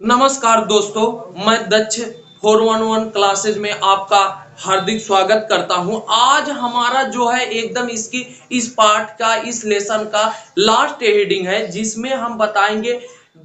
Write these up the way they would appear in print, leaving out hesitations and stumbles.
नमस्कार दोस्तों, मैं दक्ष 411 क्लासेज में आपका हार्दिक स्वागत करता हूं। आज हमारा जो है एकदम इस पार्ट का इस लेसन का लास्ट हेडिंग है, जिसमें हम बताएंगे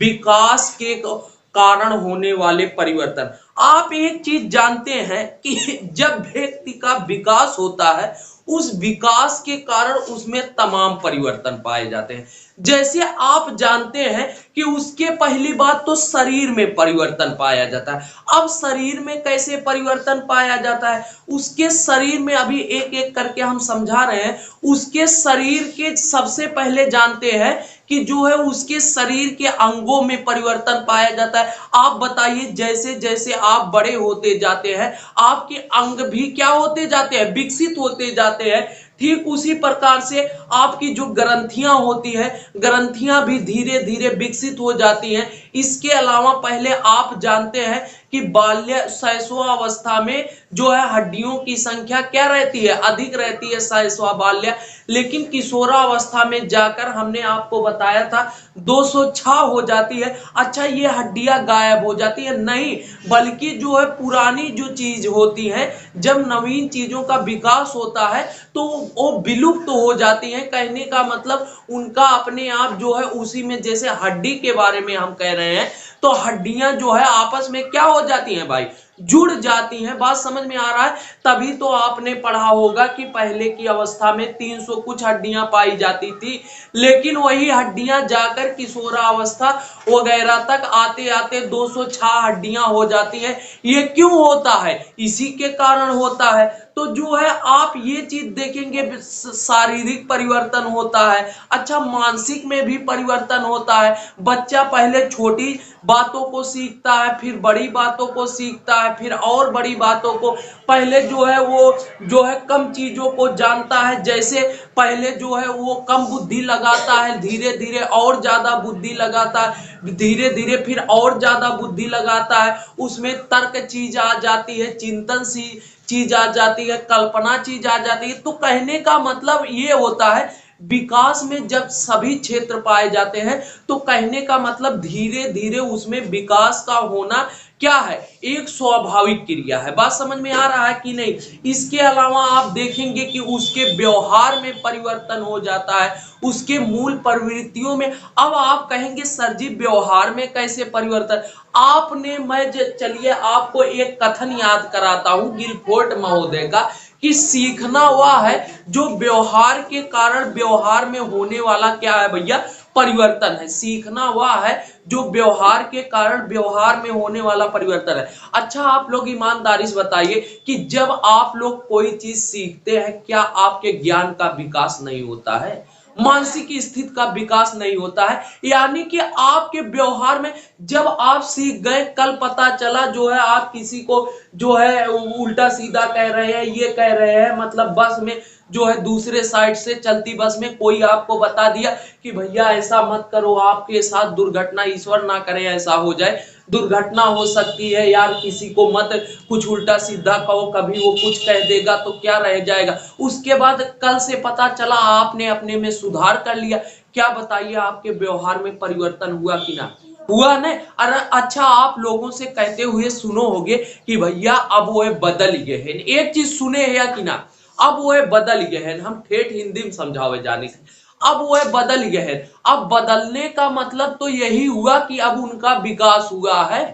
विकास के कारण होने वाले परिवर्तन। आप एक चीज जानते हैं कि जब व्यक्ति का विकास होता है, उस विकास के कारण उसमें तमाम परिवर्तन पाए जाते हैं। जैसे आप जानते हैं कि उसके पहली बात तो शरीर में परिवर्तन पाया जाता है। अब शरीर में कैसे परिवर्तन पाया जाता है, उसके शरीर में अभी एक एक करके हम समझा रहे हैं। उसके शरीर के सबसे पहले जानते हैं कि जो है उसके शरीर के अंगों में परिवर्तन पाया जाता है। आप बताइए, जैसे जैसे आप बड़े होते जाते हैं, आपके अंग भी क्या होते जाते हैं, विकसित होते जाते हैं। ठीक उसी प्रकार से आपकी जो ग्रंथियां होती है, ग्रंथियां भी धीरे धीरे विकसित हो जाती हैं। इसके अलावा पहले आप जानते हैं कि बाल्य शैशवावस्था में जो है हड्डियों की संख्या क्या रहती है, अधिक रहती है शैशव बाल्य। लेकिन किशोरावस्था में जाकर हमने आपको बताया था 206 हो जाती है। अच्छा, ये हड्डियां गायब हो जाती है? नहीं, बल्कि जो है पुरानी जो चीज होती है, जब नवीन चीजों का विकास होता है तो वो विलुप्त तो हो जाती हैं। कहने का मतलब उनका अपने आप जो है उसी में, जैसे हड्डी के बारे में हम कह रहे हैं, तो हड्डियां जो है आपस में क्या हो जाती हैं भाई, जुड़ जाती हैं। बात समझ में आ रहा है? तभी तो आपने पढ़ा होगा कि पहले की अवस्था में 300 कुछ हड्डियां पाई जाती थी, लेकिन वही हड्डियां जाकर किशोरावस्था वगैरह तक आते आते 206 हड्डियां हो जाती हैं। ये क्यों होता है? इसी के कारण होता है। तो जो है आप ये चीज देखेंगे, शारीरिक परिवर्तन होता है। अच्छा, मानसिक में भी परिवर्तन होता है। बच्चा पहले छोटी बातों को सीखता है, फिर बड़ी बातों को सीखता है, फिर और बड़ी बातों को। पहले जो है वो जो है कम चीजों को जानता है। जैसे पहले जो है वो कम बुद्धि लगाता है, धीरे धीरे और ज्यादा बुद्धि लगाता है, धीरे धीरे फिर और ज्यादा बुद्धि लगाता है। उसमें तर्क चीज आ जाती है, चिंतन सी चीज आ जाती है, कल्पना चीज आ जाती है। तो कहने का मतलब ये होता है, विकास में जब सभी क्षेत्र पाए जाते हैं, तो कहने का मतलब धीरे धीरे उसमें विकास का होना क्या है, एक स्वाभाविक क्रिया है। बात समझ में आ रहा है कि नहीं? इसके अलावा आप देखेंगे कि उसके व्यवहार में परिवर्तन हो जाता है, उसके मूल प्रवृत्तियों में। अब आप कहेंगे सर जी, व्यवहार में कैसे परिवर्तन? आपने, मैं चलिए आपको एक कथन याद कराता हूं गिलफोर्ड महोदय का, कि सीखना वह है जो व्यवहार के कारण व्यवहार में होने वाला क्या है भैया, परिवर्तन है। सीखना वह है जो व्यवहार के कारण व्यवहार में होने वाला परिवर्तन है। अच्छा, आप लोग ईमानदारी से बताइए कि जब आप लोग कोई चीज सीखते हैं, क्या आपके ज्ञान का विकास नहीं होता है, मानसिक स्थिति का विकास नहीं होता है? यानी कि आपके व्यवहार में जब आप सीख गए, कल पता चला जो है आप किसी को जो है उल्टा सीधा कह रहे हैं, ये कह रहे हैं, मतलब बस में जो है दूसरे साइड से चलती बस में कोई आपको बता दिया कि भैया ऐसा मत करो, आपके साथ दुर्घटना, ईश्वर ना करे ऐसा हो जाए, दुर्घटना हो सकती है यार, किसी को मत कुछ उल्टा सीधा कहो, कभी वो कुछ कह देगा तो क्या रह जाएगा। उसके बाद कल से पता चला आपने अपने में सुधार कर लिया। क्या बताइए, आपके व्यवहार में परिवर्तन हुआ कि ना हुआ? नहीं? अरे अच्छा, आप लोगों से कहते हुए सुनो होगे कि भैया अब वो बदल गए हैं। एक चीज सुने है या कि ना, अब वो बदल गए हैं। हम ठेठ हिंदी में समझावे जाने से, अब वो बदल गए हैं। अब बदलने का मतलब तो यही हुआ कि अब उनका विकास हुआ है।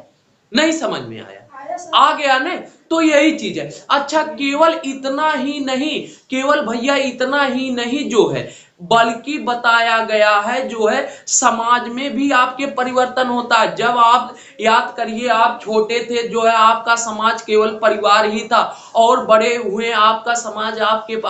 नहीं समझ में आया? आ गया ने? तो यही चीज है। अच्छा, केवल इतना ही नहीं, केवल भैया इतना ही नहीं जो है, बल्कि बताया गया है जो है समाज में भी आपके परिवर्तन होता है। जब आप याद करिए, आप छोटे थे जो है आपका समाज केवल परिवार ही था, और बड़े हुए आपका समाज आपके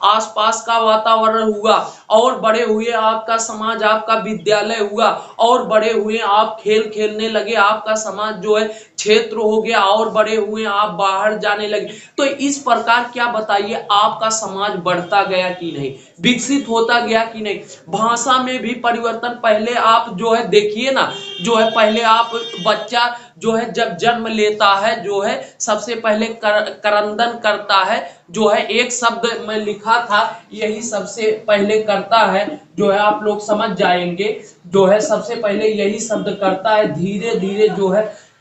आसपास का वातावरण हुआ, और बड़े हुए आपका समाज आपका विद्यालय हुआ, और बड़े हुए आप खेल खेलने लगे, आपका समाज जो है क्षेत्र हो गया, और बड़े हुए आप बाहर जाने लगे। तो इस प्रकार क्या बताइए, आपका समाज बढ़ता गया कि नहीं, विकसित होता गया कि नहीं? भाषा में भी परिवर्तन, पहले आप जो है देखिए ना, जो है पहले आप बच्चा जो है जब जन्म लेता है जो है सबसे पहले करंदन करता है, जो है एक शब्द मैं लिखा था यही सबसे पहले करता है, जो है आप लोग समझ जाएंगे, जो है सबसे पहले यही शब्द करता है। धीरे धीरे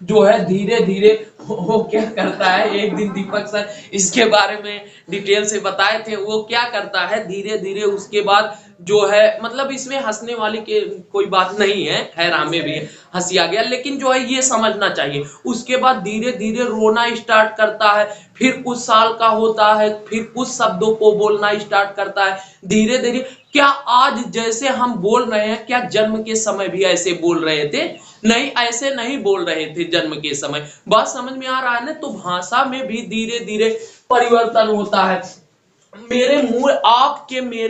जो है धीरे धीरे वो क्या करता है, एक दिन दीपक सर इसके बारे में डिटेल से बताए थे, वो क्या करता है धीरे धीरे उसके बाद जो है मतलब इसमें हंसने वाली के कोई बात नहीं है, खैर हमें भी हंसी आ गया, लेकिन जो है ये समझना चाहिए। उसके बाद धीरे धीरे रोना स्टार्ट करता है, फिर कुछ साल का होता है, फिर कुछ शब्दों को बोलना स्टार्ट करता है धीरे धीरे। क्या आज जैसे हम बोल रहे हैं, क्या जन्म के समय भी ऐसे बोल रहे थे? नहीं, ऐसे नहीं बोल रहे थे जन्म के समय। बात समझ में आ रहा है ना? तो भाषा में भी धीरे धीरे परिवर्तन होता है। मेरे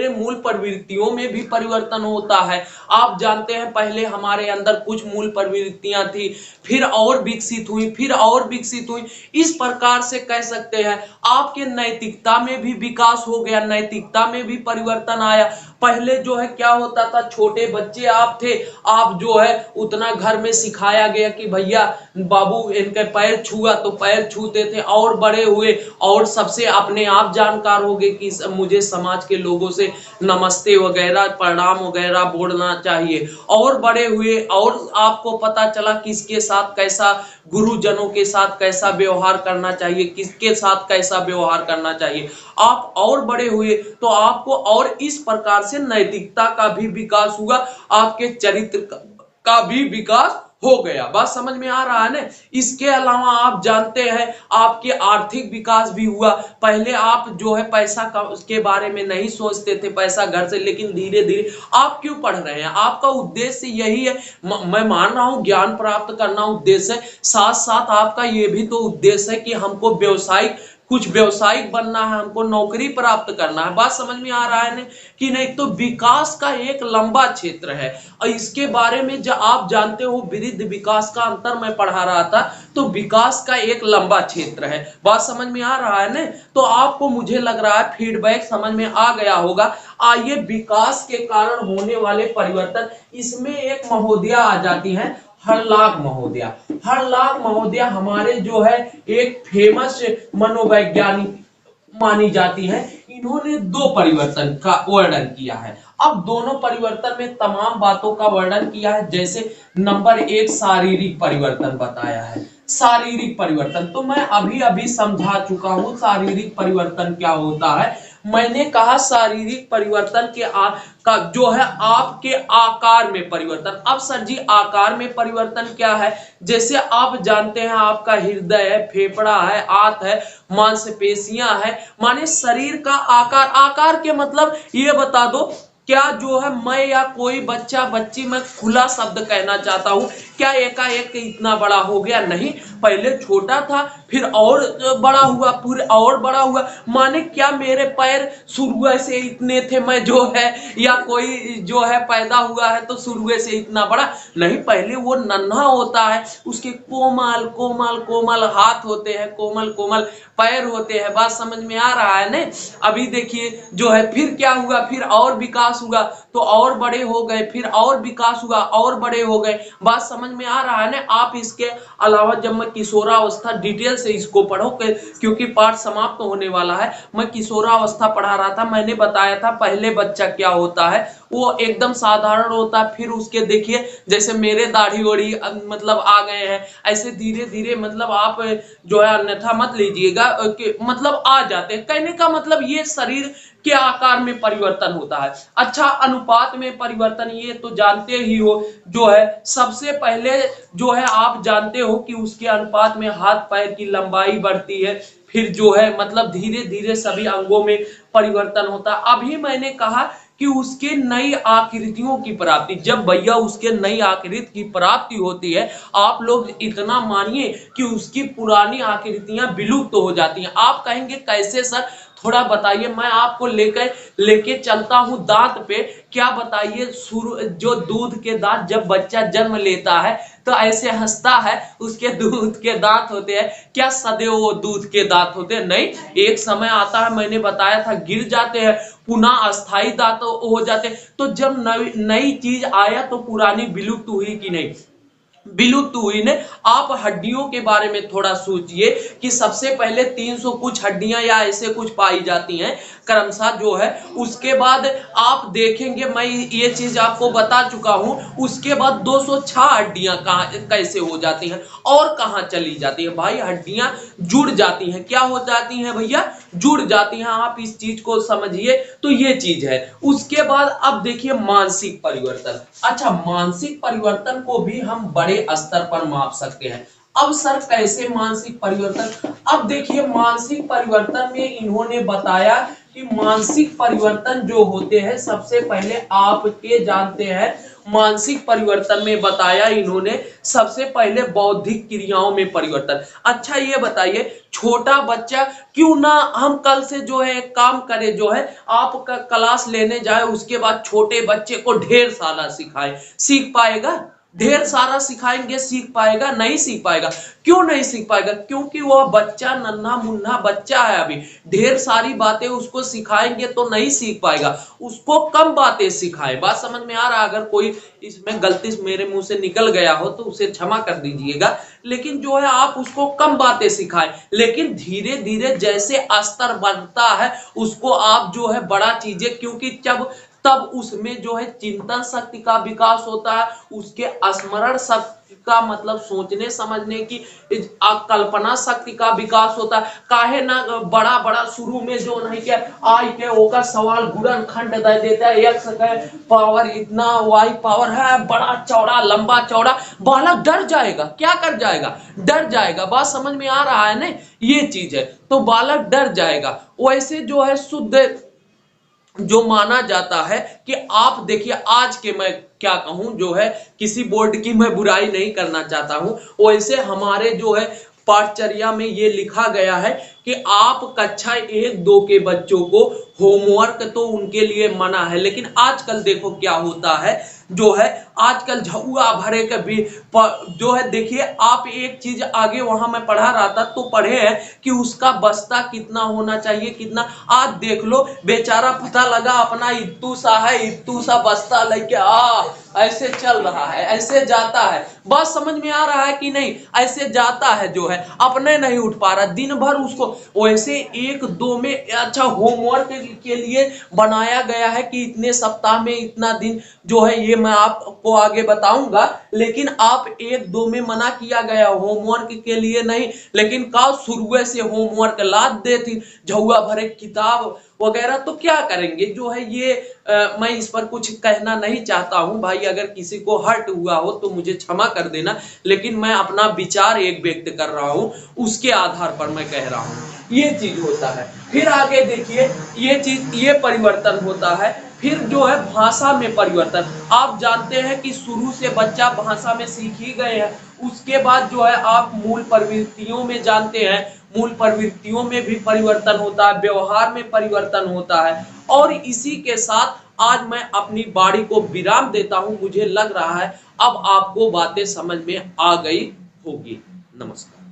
मूल प्रवृत्तियों में भी परिवर्तन होता है। आप जानते हैं पहले हमारे अंदर कुछ मूल प्रवृत्तियां थी, फिर और विकसित हुई, फिर और विकसित हुई। इस प्रकार से कह सकते हैं आपके नैतिकता में भी विकास हो गया, नैतिकता में भी परिवर्तन आया। पहले जो है क्या होता था, छोटे बच्चे आप थे, आप जो है उतना घर में सिखाया गया कि भैया बाबू इनके पैर छुआ तो पैर छूते थे, और बड़े हुए और सबसे अपने आप जानकार हो गए कि मुझे समाज के लोगों से नमस्ते वगैरह प्रणाम वगैरह बोलना चाहिए, और बड़े हुए और आपको पता चला किसके साथ कैसा, गुरुजनों के साथ कैसा व्यवहार करना चाहिए, किसके साथ कैसा व्यवहार करना चाहिए। आप और बड़े हुए तो आपको और इस प्रकार से नैतिकता का भी विकास हुआ, आपके चरित्र का भी विकास हो गया। बात समझ में आ रहा है ना? इसके अलावा आप जानते हैं आपके आर्थिक विकास भी हुआ। पहले आप जो है पैसा के बारे में नहीं सोचते थे, पैसा घर से, लेकिन धीरे धीरे आप क्यों पढ़ रहे हैं, आपका उद्देश्य यही है। मैं मान रहा हूं ज्ञान प्राप्त करना उद्देश्य है, साथ साथ आपका ये भी तो उद्देश्य है कि हमको कुछ व्यवसायिक बनना है, हमको नौकरी प्राप्त करना है। बात समझ में आ रहा है ना कि नहीं? तो विकास का एक लंबा क्षेत्र है, और इसके बारे में जो आप जानते हो वृद्ध विकास का अंतर मैं पढ़ा रहा था, तो विकास का एक लंबा क्षेत्र है। बात समझ में आ रहा है ना? तो आपको मुझे लग रहा है फीडबैक समझ में आ गया होगा। आइए विकास के कारण होने वाले परिवर्तन, इसमें एक महोदया आ जाती है, हरलाक महोदया। हरलाक महोदया हमारे जो है एक फेमस मनोवैज्ञानिक मानी जाती है। इन्होंने दो परिवर्तन का वर्णन किया है। अब दोनों परिवर्तन में तमाम बातों का वर्णन किया है। जैसे नंबर एक, शारीरिक परिवर्तन बताया है। शारीरिक परिवर्तन तो मैं अभी अभी समझा चुका हूं, शारीरिक परिवर्तन क्या होता है। मैंने कहा शारीरिक परिवर्तन का जो है आपके आकार में परिवर्तन। अब सर जी आकार में परिवर्तन क्या है? जैसे आप जानते हैं आपका हृदय है, फेफड़ा है, आंत है, मांसपेशियां है, माने शरीर का आकार। आकार के मतलब ये बता दो, क्या जो है मैं या कोई बच्चा बच्ची, मैं खुला शब्द कहना चाहता हूं, क्या एकाएक इतना बड़ा हो गया? नहीं, पहले छोटा था, फिर और बड़ा हुआ, फिर और बड़ा हुआ। माने क्या मेरे पैर शुरू से इतने थे, मैं जो है या कोई जो है पैदा हुआ है तो शुरू से इतना बड़ा? नहीं, पहले वो नन्हा होता है, उसके कोमल कोमल कोमल हाथ होते हैं, कोमल कोमल पैर होते हैं। बात समझ में आ रहा है ना? अभी देखिए जो है फिर क्या हुआ, फिर और विकास हुआ तो और बड़े हो गए, फिर और विकास हुआ और बड़े हो गए। बात समझ में आ रहा है ना? आप इसके अलावा जब मैं किशोरावस्था, डिटेल से इसको पढ़ो क्योंकि पाठ समाप्त होने वाला है। मैं किशोरावस्था पढ़ा रहा था, मैंने बताया था पहले बच्चा क्या होता है, वो एकदम साधारण होता है, फिर उसके देखिए जैसे मेरे दाढ़ी ओढ़ी मतलब आ गए हैं, ऐसे धीरे धीरे मतलब आप जो है अन्यथा मत लीजिएगा कि मतलब आ जाते हैं। कहने का मतलब ये शरीर के आकार में परिवर्तन होता है। अच्छा, अनुपात में परिवर्तन ये तो जानते ही हो, जो है सबसे पहले जो है आप जानते हो कि उसके अनुपात में हाथ पैर की लंबाई बढ़ती है, फिर जो है मतलब धीरे धीरे सभी अंगों में परिवर्तन होता है। अभी मैंने कहा कि उसके नई आकृतियों की प्राप्ति, जब भैया उसके नई आकृति की प्राप्ति होती है, आप लोग इतना मानिए कि उसकी पुरानी आकृतियां विलुप्त हो जाती हैं। आप कहेंगे कैसे सर, थोड़ा बताइए, मैं आपको लेके चलता हूं दांत पे। क्या बताइए, जो दूध के दांत जब बच्चा जन्म लेता है तो ऐसे हंसता है, उसके दूध के दांत होते हैं, क्या सदैव वो दूध के दांत होते हैं? नहीं, एक समय आता है, मैंने बताया था, गिर जाते हैं, पुनः अस्थाई दांत हो जाते हैं। तो जब नई चीज आया तो पुरानी विलुप्त हुई कि नहीं? विलुप्त हुई ने। आप हड्डियों के बारे में थोड़ा सोचिए कि सबसे पहले 300 कुछ हड्डियां या ऐसे कुछ पाई जाती हैं क्रमशः जो है, उसके बाद आप देखेंगे, मैं ये चीज आपको बता चुका हूं, उसके बाद 206 हड्डियां कहां कैसे हो जाती हैं और कहां चली जाती है भाई, हड्डियां जुड़ जाती हैं। क्या हो जाती हैं भैया? जुड़ जाती हैं। आप इस चीज को समझिए। तो ये चीज है। उसके बाद अब देखिए मानसिक परिवर्तन। अच्छा, मानसिक परिवर्तन को भी हम बड़े स्तर पर माप सकते हैं। अब सर कैसे मानसिक परिवर्तन? अब देखिए मानसिक परिवर्तन में इन्होंने बताया कि मानसिक परिवर्तन जो होते हैं, सबसे पहले आपके जानते हैं मानसिक परिवर्तन में बताया इन्होंने सबसे पहले बौद्धिक क्रियाओं में परिवर्तन। अच्छा ये बताइए, छोटा बच्चा क्यों ना हम कल से जो है एक काम करें, जो है आप क्लास लेने जाए, उसके बाद छोटे बच्चे को ढेर सारा सिखाए, सीख पाएगा? ढेर सारा सिखाएंगे सीख पाएगा? नहीं सीख पाएगा। क्यों नहीं सीख पाएगा? क्योंकि वह बच्चा नन्हा मुन्ना बच्चा है, अभी ढेर सारी बातें उसको सिखाएंगे तो नहीं सीख पाएगा। उसको कम बातें सिखाएं। बात समझ में आ रहा? अगर कोई इसमें गलती मेरे मुंह से निकल गया हो तो उसे क्षमा कर दीजिएगा, लेकिन जो है आप उसको कम बातें सिखाएं, लेकिन धीरे धीरे जैसे स्तर बढ़ता है उसको आप जो है बड़ा चीजें, क्योंकि जब तब उसमें जो है चिंतन शक्ति का विकास होता है, उसके स्मरण शक्ति का मतलब सोचने समझने की कल्पना शक्ति का विकास होता है। काहे ना बड़ा बड़ा शुरू में जो नहीं के आई के ओकर सवाल गुणन खंड दे देता है, एक्स का पावर इतना, वाई पावर है, बड़ा चौड़ा लंबा चौड़ा, बालक डर जाएगा। क्या कर जाएगा? डर जाएगा। बात समझ में आ रहा है ना? ये चीज है। तो बालक डर जाएगा। वैसे जो है शुद्ध जो माना जाता है कि आप देखिए, आज के मैं क्या कहूं, जो है किसी बोर्ड की मैं बुराई नहीं करना चाहता हूं, वैसे हमारे जो है पाठचर्या में ये लिखा गया है कि आप कक्षा 1-2 के बच्चों को होमवर्क तो उनके लिए मना है, लेकिन आजकल देखो क्या होता है, जो है आजकल झुआ भरे के भी जो है, देखिए आप एक चीज आगे वहां मैं पढ़ा रहा था तो पढ़े हैं कि उसका बस्ता कितना होना चाहिए, कितना। आज देख लो बेचारा, पता लगा अपना इत्तू सा है, इत्तू सा बस्ता लेके ऐसे चल रहा है, ऐसे जाता है। बात समझ में आ रहा है कि नहीं? ऐसे जाता है, जो है अपने नहीं उठ पा रहा दिन भर उसको। वैसे 1-2 में अच्छा होमवर्क के लिए बनाया गया है कि इतने सप्ताह में इतना दिन जो है, ये मैं आपको आगे बताऊंगा, लेकिन आप 1-2 में मना किया गया होमवर्क के लिए नहीं, लेकिन का शुरू से होमवर्क लाद देती झुआ भरे किताब वगैरह। तो क्या करेंगे जो है ये मैं इस पर कुछ कहना नहीं चाहता हूं भाई, अगर किसी को हर्ट हुआ हो तो मुझे क्षमा कर देना, लेकिन मैं अपना विचार एक व्यक्त कर रहा हूं, उसके आधार पर मैं कह रहा हूं। ये चीज होता है। फिर आगे देखिए, ये चीज, ये परिवर्तन होता है। फिर जो है भाषा में परिवर्तन। आप जानते हैं कि शुरू से बच्चा भाषा में सीख ही गए हैं, उसके बाद जो है आप मूल प्रवृत्तियों में जानते हैं, मूल प्रवृत्तियों में भी परिवर्तन होता है, व्यवहार में परिवर्तन होता है। और इसी के साथ आज मैं अपनी बारी को विराम देता हूं। मुझे लग रहा है अब आपको बातें समझ में आ गई होगी। नमस्कार।